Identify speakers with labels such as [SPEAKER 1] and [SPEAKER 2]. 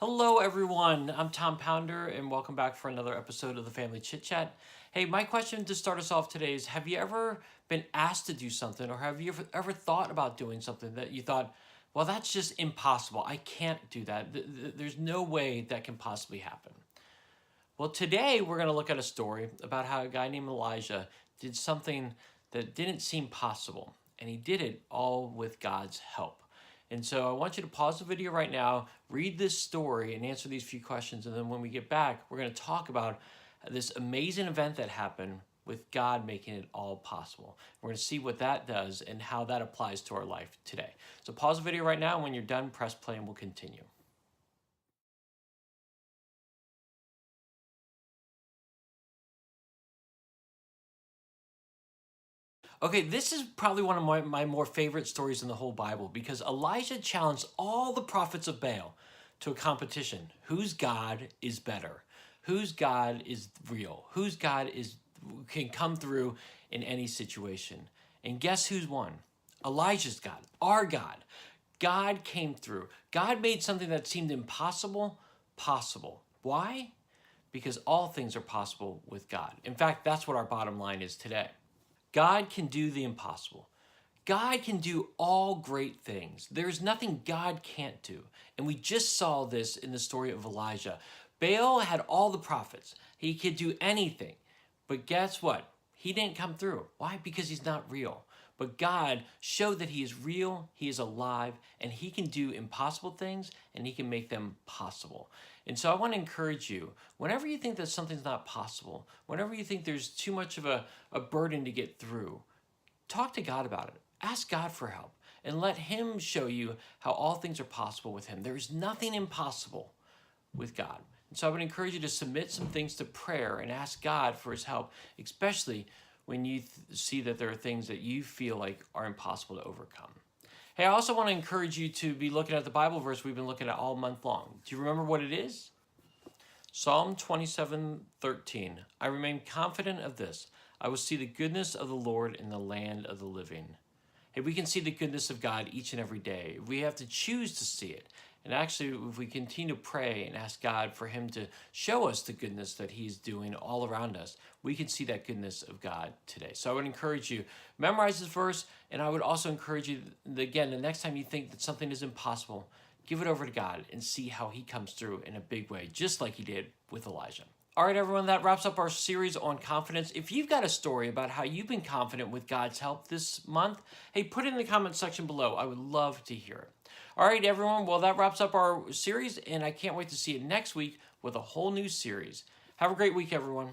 [SPEAKER 1] Hello, everyone. I'm Tom Pounder, and welcome back for another episode of the Family Chit Chat. Hey, my question to start us off today is: have you ever been asked to do something, or have you ever thought about doing something that you thought, well, that's just impossible. I can't do that. There's no way that can possibly happen. Well, today we're going to look at a story about how a guy named Elijah did something that didn't seem possible, and he did it all with God's help. And so I want you to pause the video right now, read this story, and answer these few questions. And then when we get back, we're going to talk about this amazing event that happened with God making it all possible. We're going to see what that does and how that applies to our life today. So pause the video right now, and when you're done, press play, and we'll continue. Okay, this is probably one of my more favorite stories in the whole Bible because Elijah challenged all the prophets of Baal to a competition. Whose God is better? Whose God is real? Whose God can come through in any situation? And guess who's won? Elijah's God, our God. God came through. God made something that seemed impossible possible. Why? Because all things are possible with God. In fact, that's what our bottom line is today. God can do the impossible. God can do all great things. There's nothing God can't do. And we just saw this in the story of Elijah. Baal had all the prophets. He could do anything. But guess what? He didn't come through. Why? Because he's not real. But God showed that he is real, he is alive, and he can do impossible things and he can make them possible. And so I want to encourage you, whenever you think that something's not possible, whenever you think there's too much of a burden to get through, talk to God about it. Ask God for help and let him show you how all things are possible with him. There is nothing impossible with God. And so I would encourage you to submit some things to prayer and ask God for his help, especially when you see that there are things that you feel like are impossible to overcome. Hey, I also want to encourage you to be looking at the Bible verse we've been looking at all month long. Do you remember what it is? Psalm 27:13. I remain confident of this. I will see the goodness of the Lord in the land of the living. Hey, we can see the goodness of God each and every day. We have to choose to see it. And actually, if we continue to pray and ask God for him to show us the goodness that he's doing all around us, we can see that goodness of God today. So I would encourage you, memorize this verse, and I would also encourage you, again, the next time you think that something is impossible, give it over to God and see how he comes through in a big way, just like he did with Elijah. All right, everyone, that wraps up our series on confidence. If you've got a story about how you've been confident with God's help this month, hey, put it in the comment section below. I would love to hear it. All right, everyone, well, that wraps up our series, and I can't wait to see you next week with a whole new series. Have a great week, everyone.